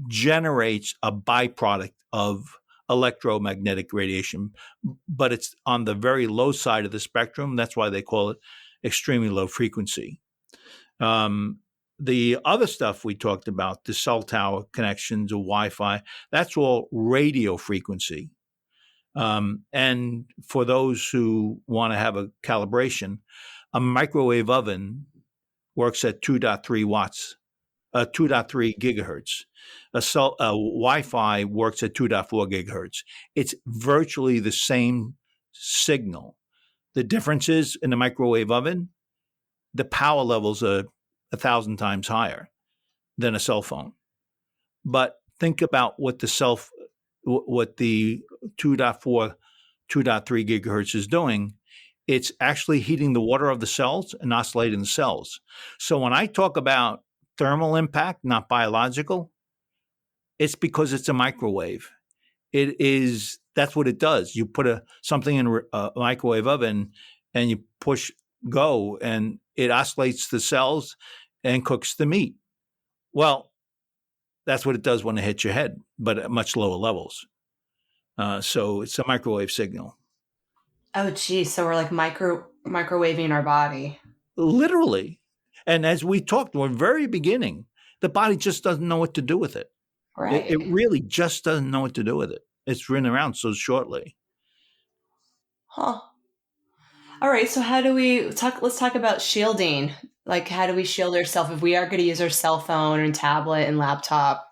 [SPEAKER 2] generates a byproduct of electromagnetic radiation, but it's on the very low side of the spectrum. That's why they call it extremely low frequency. The other stuff we talked about, the cell tower connections or Wi-Fi, that's all radio frequency. And for those who want to have a calibration, a microwave oven works at 2.3 watts, 2.3 gigahertz. A Wi-Fi works at 2.4 gigahertz. It's virtually the same signal. The difference is in the microwave oven, the power levels are 1,000 times higher than a cell phone. But think about what the 2.4, 2.3 gigahertz is doing. It's actually heating the water of the cells and oscillating the cells. So when I talk about thermal impact, not biological, it's because it's a microwave. That's what it does. You put something in a microwave oven and you push go and it oscillates the cells and cooks the meat. Well, that's what it does when it hits your head, but at much lower levels. So it's a microwave signal.
[SPEAKER 1] Oh, geez. So we're like microwaving our body.
[SPEAKER 2] Literally. And as we talked in the very beginning, the body just doesn't know what to do with it.
[SPEAKER 1] Right.
[SPEAKER 2] It really just doesn't know what to do with it. It's been around so shortly.
[SPEAKER 1] Huh. All right. So how do we talk? Let's talk about shielding. Like, how do we shield ourselves if we are going to use our cell phone and tablet and laptop?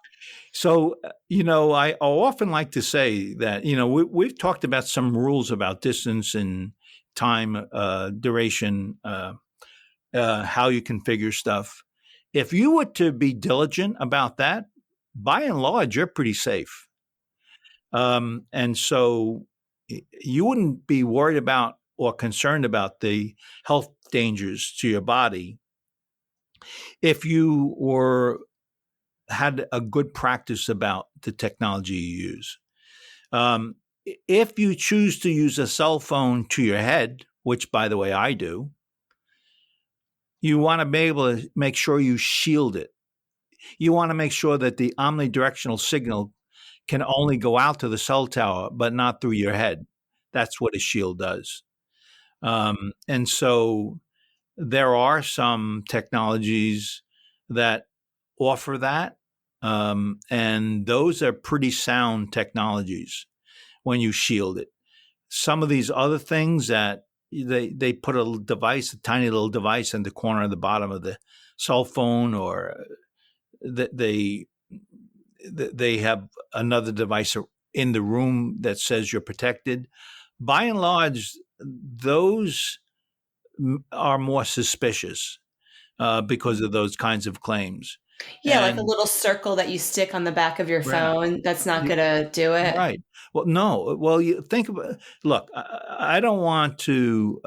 [SPEAKER 2] So, I often like to say that, we've talked about some rules about distance and time, duration, how you configure stuff. If you were to be diligent about that, by and large, you're pretty safe. And so you wouldn't be worried about or concerned about the health dangers to your body if you had a good practice about the technology you use. If you choose to use a cell phone to your head, which, by the way, I do, you want to be able to make sure you shield it. You want to make sure that the omnidirectional signal can only go out to the cell tower, but not through your head. That's what a shield does. And so there are some technologies that offer that. And those are pretty sound technologies when you shield it. Some of these other things that they put a tiny little device in the corner of the bottom of the cell phone, or they have another device in the room that says you're protected. By and large, those are more suspicious because of those kinds of claims.
[SPEAKER 1] Yeah, like a little circle that you stick on the back of your phone. That's not going to do it.
[SPEAKER 2] Right. Well, no. Well, you think about. Look, I don't want to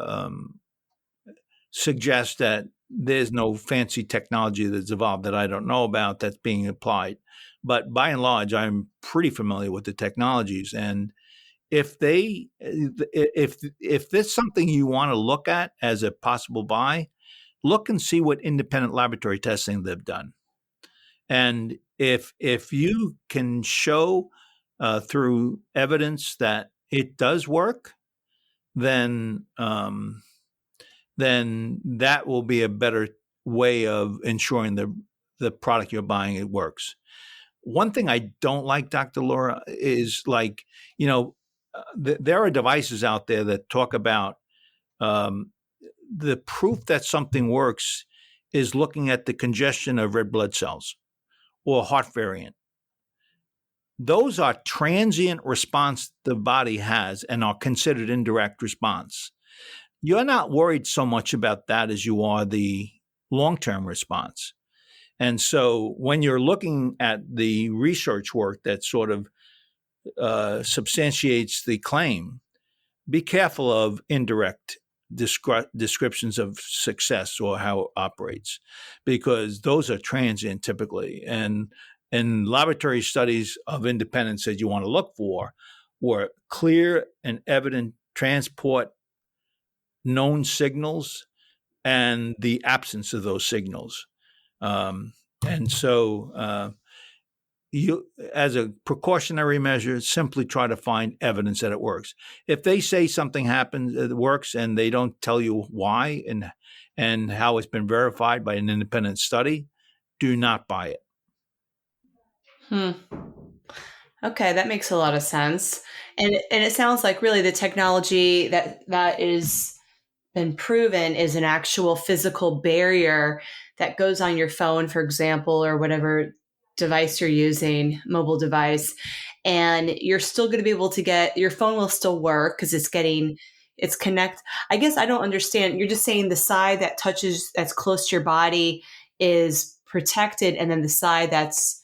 [SPEAKER 2] suggest that there's no fancy technology that's evolved that I don't know about that's being applied, but by and large, I'm pretty familiar with the technologies. And if there's something you want to look at as a possible buy, look and see what independent laboratory testing they've done. And if you can show through evidence that it does work, then that will be a better way of ensuring the product you're buying, it works. One thing I don't like, Dr. Laura, is there are devices out there that talk about the proof that something works is looking at the congestion of red blood cells or heart variant. Those are transient response the body has and are considered indirect response. you're not worried so much about that as you are the long-term response. And so when you're looking at the research work that sort of substantiates the claim, be careful of indirect descriptions of success or how it operates, because those are transient typically. And laboratory studies of independence that you want to look for were clear and evident transport known signals and the absence of those signals. And so you, as a precautionary measure, simply try to find evidence that it works. If they say something happens, it works, and they don't tell you why and how it's been verified by an independent study, do not buy it.
[SPEAKER 1] Okay, that makes a lot of sense. And it sounds like really the technology that is been proven is an actual physical barrier that goes on your phone, for example, or whatever device you're using, mobile device, and you're still going to be able to get your phone will still work because it's connect. I guess I don't understand. You're just saying the side that's close to your body is protected, and then the side that's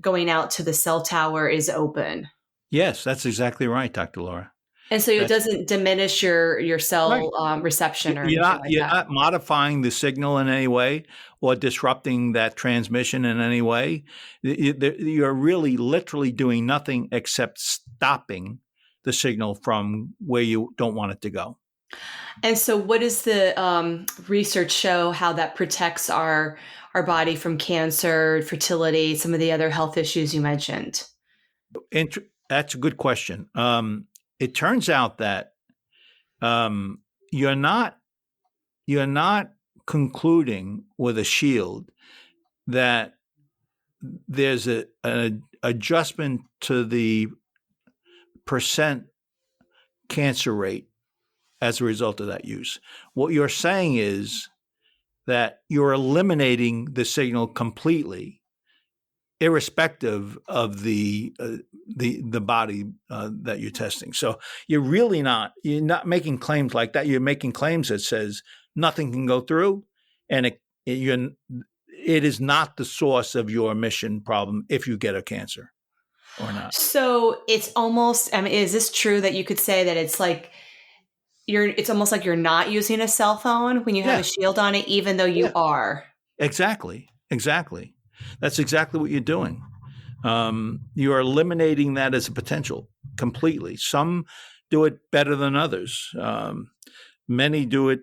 [SPEAKER 1] going out to the cell tower is open.
[SPEAKER 2] Yes, that's exactly right, Dr. Laura.
[SPEAKER 1] And so it doesn't diminish your cell reception or anything like that.
[SPEAKER 2] You're not modifying the signal in any way or disrupting that transmission in any way. You're really literally doing nothing except stopping the signal from where you don't want it to go.
[SPEAKER 1] And so what does the research show how that protects our body from cancer, fertility, some of the other health issues you mentioned?
[SPEAKER 2] That's a good question. It turns out that you're not concluding with a shield that there's an adjustment to the percent cancer rate as a result of that use. What you're saying is that you're eliminating the signal completely, irrespective of the body that you're testing. So you're not making claims like that. You're making claims that says nothing can go through, and it is not the source of your emission problem if you get a cancer or not.
[SPEAKER 1] So it's almost, is this true that you could say that it's like it's almost like you're not using a cell phone when you have a shield on it, even though you are?
[SPEAKER 2] Exactly. That's exactly what you're doing. You're eliminating that as a potential completely. Some do it better than others. Many do it,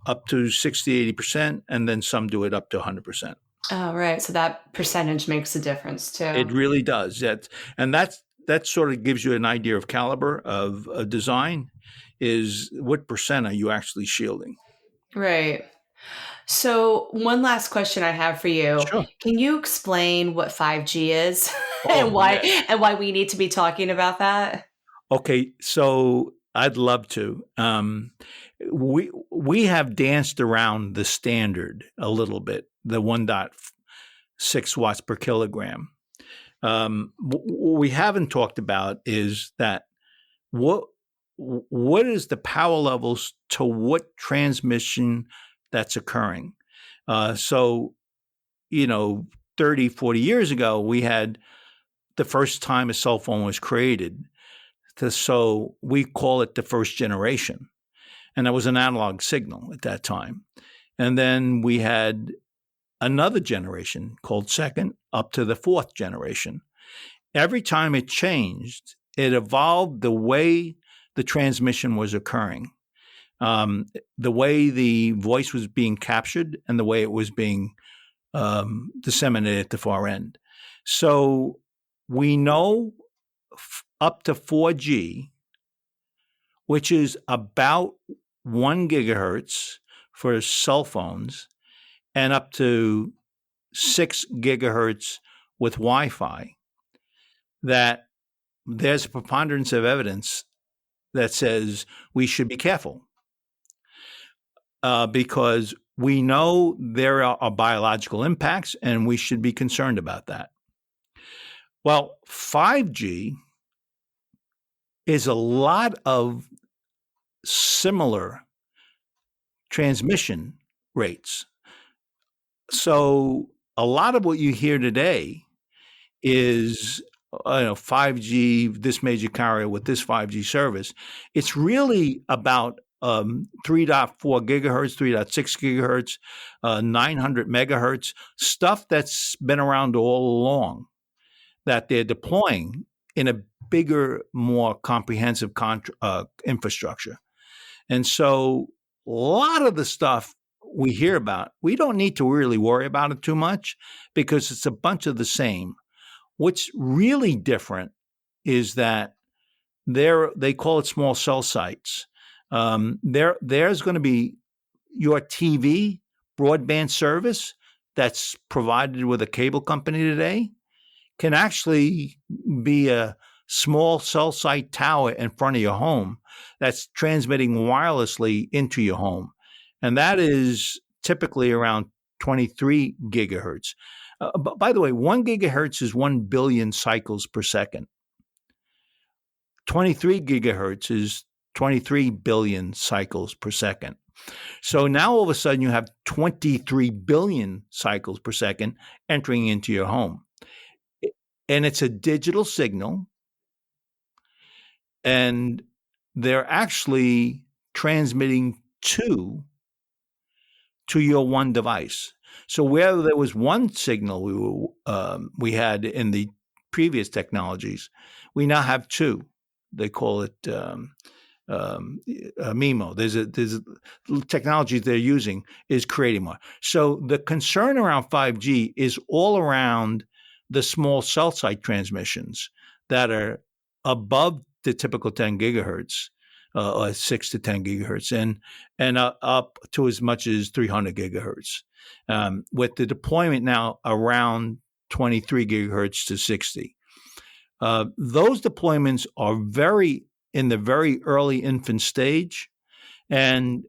[SPEAKER 2] up to 60, 80%, and then some do it up to 100%.
[SPEAKER 1] Oh, right. So that percentage makes a difference too.
[SPEAKER 2] It really does. That sort of gives you an idea of caliber of a design, is what percent are you actually shielding?
[SPEAKER 1] Right. So one last question I have for you.
[SPEAKER 2] Sure.
[SPEAKER 1] Can you explain what 5G is and why we need to be talking about that?
[SPEAKER 2] Okay, so I'd love to. We have danced around the standard a little bit, the 1.6 watts per kilogram. What we haven't talked about is that what is the power levels to what transmission that's occurring. So 30, 40 years ago, we had the first time a cell phone was created. So we call it the first generation. And that was an analog signal at that time. And then we had another generation called second, up to the fourth generation. Every time it changed, it evolved the way the transmission was occurring, the way the voice was being captured and the way it was being disseminated at the far end. So we know up to 4G, which is about 1 gigahertz for cell phones, and up to 6 gigahertz with Wi-Fi, that there's a preponderance of evidence that says we should be careful because we know there are biological impacts and we should be concerned about that. Well, 5G is a lot of similar transmission rates. So a lot of what you hear today is 5G, this major carrier with this 5G service. It's really about 3.4 gigahertz, 3.6 gigahertz, 900 megahertz, stuff that's been around all along that they're deploying in a bigger, more comprehensive infrastructure. And so a lot of the stuff we hear about, we don't need to really worry about it too much because it's a bunch of the same. What's really different is that they call it small cell sites. There's going to be your TV broadband service that's provided with a cable company today can actually be a small cell site tower in front of your home that's transmitting wirelessly into your home. And that is typically around 23 gigahertz. By the way, 1 gigahertz is 1 billion cycles per second. 23 gigahertz is 23 billion cycles per second. So now all of a sudden you have 23 billion cycles per second entering into your home. And it's a digital signal. And they're actually transmitting to your one device. So where there was one signal we had in the previous technologies, we now have two. They call it MIMO. There's technology they're using is creating more. So the concern around 5G is all around the small cell site transmissions that are above the typical 10 gigahertz, or 6 to 10 gigahertz, and up to as much as 300 gigahertz, with the deployment now around 23 gigahertz to 60. Those deployments are in the very early infant stage, and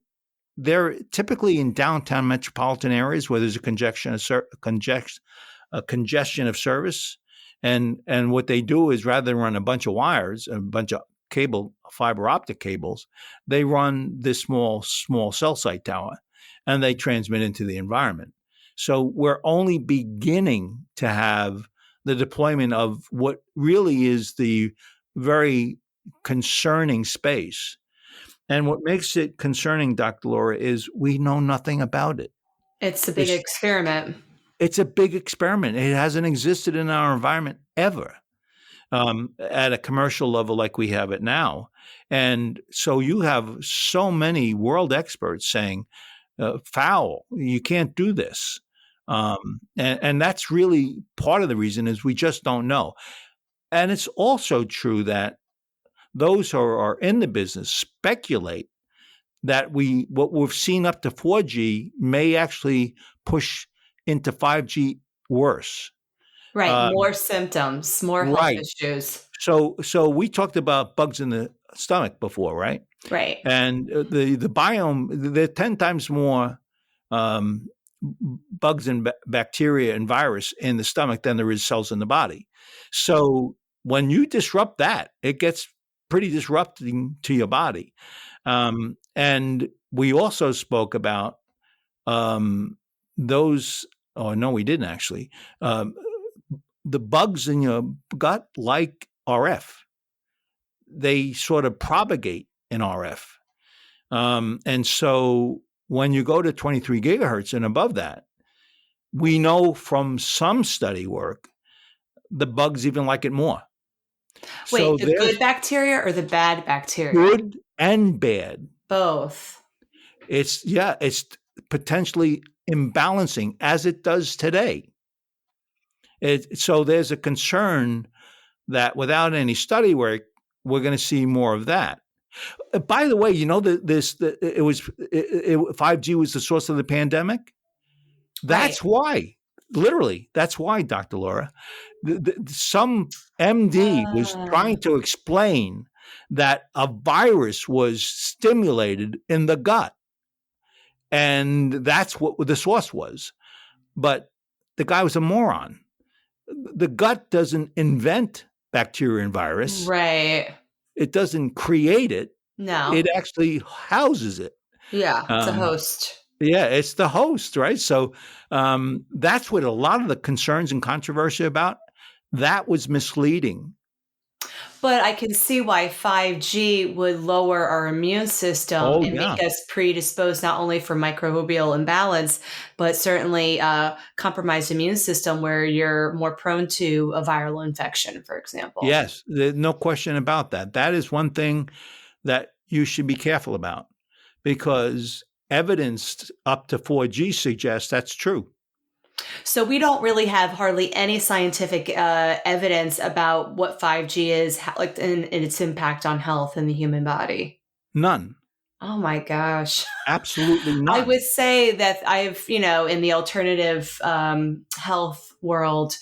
[SPEAKER 2] they're typically in downtown metropolitan areas where there's a congestion of service. And what they do is rather than run a bunch of wires, a bunch of fiber optic cables, they run this small cell site tower and they transmit into the environment. So we're only beginning to have the deployment of what really is the very concerning space. And what makes it concerning, Dr. Laura, is we know nothing about it.
[SPEAKER 1] It's a big experiment.
[SPEAKER 2] It's a big experiment. It hasn't existed in our environment ever at a commercial level like we have it now. And so you have so many world experts saying, foul, you can't do this. And that's really part of the reason is we just don't know. And it's also true that those who are in the business speculate that what we've seen up to 4G may actually push into 5G worse.
[SPEAKER 1] Right. More symptoms, more health issues.
[SPEAKER 2] So we talked about bugs in the stomach before, right?
[SPEAKER 1] Right.
[SPEAKER 2] And the biome, there are 10 times more bugs and bacteria and virus in the stomach than there is cells in the body. So when you disrupt that, it gets pretty disrupting to your body. And we also spoke about those. Oh, no, we didn't actually. The bugs in your gut, like RF, they sort of propagate in RF. And so when you go to 23 gigahertz and above that, we know from some study work, the bugs even like it more.
[SPEAKER 1] Wait, so the good bacteria or the bad bacteria?
[SPEAKER 2] Good and bad.
[SPEAKER 1] Both.
[SPEAKER 2] It's potentially imbalancing as it does today. So there's a concern that without any study work, we're going to see more of that. By the way, 5G was the source of the pandemic. That's why, literally, that's why, Dr. Laura, some MD was trying to explain that a virus was stimulated in the gut. And that's what the source was. But the guy was a moron. The gut doesn't invent bacteria and virus.
[SPEAKER 1] Right.
[SPEAKER 2] It doesn't create it.
[SPEAKER 1] No.
[SPEAKER 2] It actually houses it.
[SPEAKER 1] Yeah, it's a
[SPEAKER 2] Um,
[SPEAKER 1] host.
[SPEAKER 2] yeah, it's the host, right? So that's what a lot of the concerns and controversy about. That was misleading.
[SPEAKER 1] But I can see why 5G would lower our immune system
[SPEAKER 2] Oh,
[SPEAKER 1] and
[SPEAKER 2] yeah.
[SPEAKER 1] make us predisposed not only for microbial imbalance, but certainly compromised immune system where you're more prone to a viral infection, for example.
[SPEAKER 2] Yes, there's no question about that. That is one thing that you should be careful about because evidence up to 4G suggests that's true.
[SPEAKER 1] So we don't really have hardly any scientific evidence about what 5G is, like, and its impact on health in the human body.
[SPEAKER 2] None.
[SPEAKER 1] Oh my gosh.
[SPEAKER 2] Absolutely
[SPEAKER 1] I would
[SPEAKER 2] none.
[SPEAKER 1] say that I've, in the alternative health world,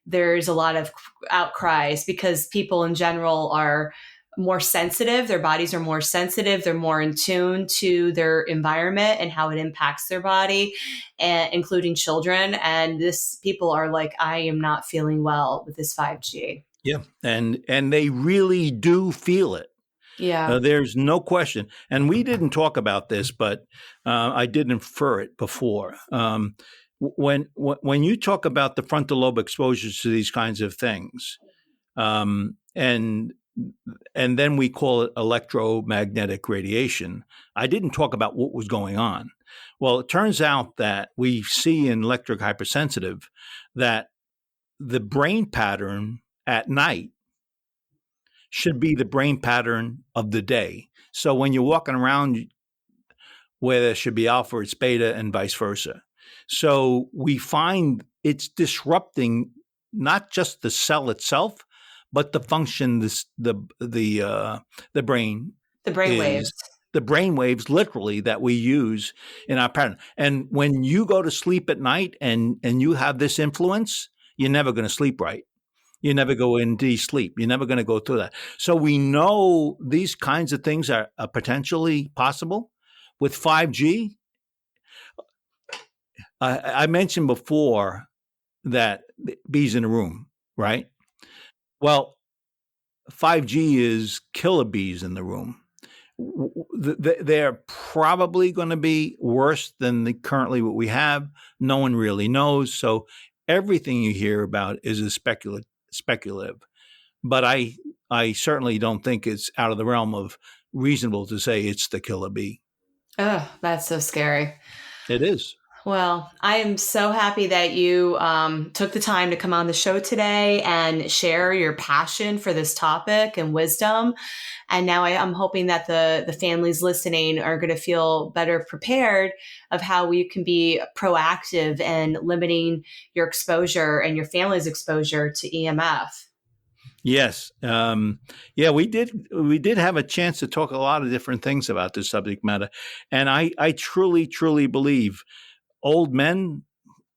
[SPEAKER 1] there's a lot of outcries because people in general are more sensitive. Their bodies are more sensitive. They're more in tune to their environment and how it impacts their body, and including children. And this people are like, I am not feeling well with this 5G.
[SPEAKER 2] Yeah. And they really do feel it.
[SPEAKER 1] Yeah.
[SPEAKER 2] There's no question. And we didn't talk about this, but I did infer it before. When you talk about the frontal lobe exposures to these kinds of things, and then we call it electromagnetic radiation, I didn't talk about what was going on. Well, it turns out that we see in electric hypersensitive that the brain pattern at night should be the brain pattern of the day. So when you're walking around where there should be alpha, it's beta, and vice versa. So we find it's disrupting not just the cell itself, but the function the brain
[SPEAKER 1] The brain waves.
[SPEAKER 2] is the brain waves literally that we use in our pattern. And when you go to sleep at night and you have this influence, you're never going to sleep right. You never go into sleep. You're never going to go through that. So we know these kinds of things are potentially possible. With 5G, I mentioned before that bees in a room, right? Well, 5G is killer bees in the room. They're probably going to be worse than currently what we have. No one really knows. So everything you hear about is a speculative. But I certainly don't think it's out of the realm of reasonable to say it's the killer bee.
[SPEAKER 1] Oh, that's so scary.
[SPEAKER 2] It is.
[SPEAKER 1] Well, I am so happy that you took the time to come on the show today and share your passion for this topic and wisdom. And now I'm hoping that the families listening are going to feel better prepared of how we can be proactive in limiting your exposure and your family's exposure to EMF.
[SPEAKER 2] Yes. Yeah, we did have a chance to talk a lot of different things about this subject matter. And I truly, truly believe old men,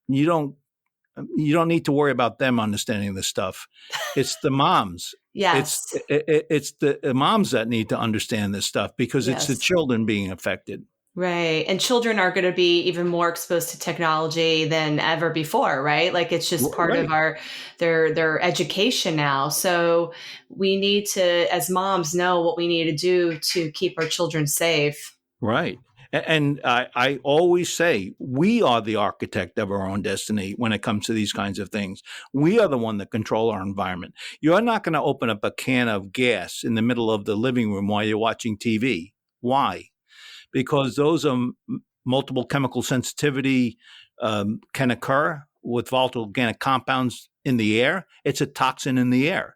[SPEAKER 2] you don't need to worry about them understanding this stuff. It's the moms.
[SPEAKER 1] Yes.
[SPEAKER 2] It's the moms that need to understand this stuff because it's the
[SPEAKER 1] Yes.
[SPEAKER 2] children being affected.
[SPEAKER 1] Right. And children are going to be even more exposed to technology than ever before, right? Like it's just part
[SPEAKER 2] Right.
[SPEAKER 1] of their education now. So we need to, as moms, know what we need to do to keep our children safe.
[SPEAKER 2] Right. And I always say we are the architect of our own destiny when it comes to these kinds of things. We are the one that control our environment. You're not going to open up a can of gas in the middle of the living room while you're watching TV. Why? Because those are multiple chemical sensitivity can occur with volatile organic compounds in the air. It's a toxin in the air.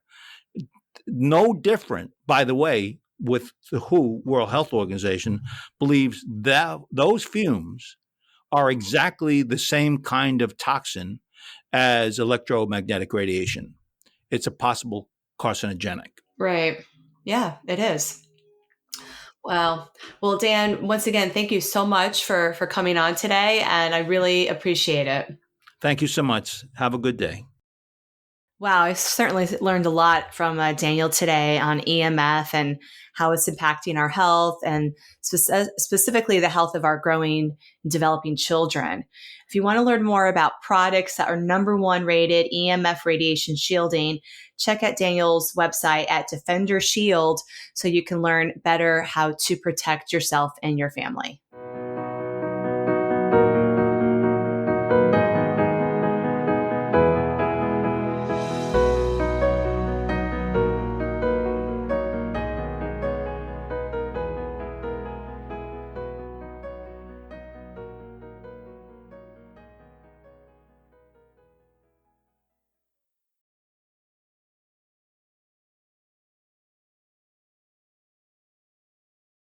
[SPEAKER 2] No different, by the way, with the WHO, World Health Organization, believes that those fumes are exactly the same kind of toxin as electromagnetic radiation. It's a possible carcinogenic.
[SPEAKER 1] Right. Yeah, it is. Well, Dan, once again, thank you so much for coming on today, and I really appreciate it.
[SPEAKER 2] Thank you so much. Have a good day.
[SPEAKER 1] Wow, I certainly learned a lot from Daniel today on EMF and how it's impacting our health and specifically the health of our growing and developing children. If you want to learn more about products that are #1 rated EMF radiation shielding, check out Daniel's website at DefenderShield so you can learn better how to protect yourself and your family.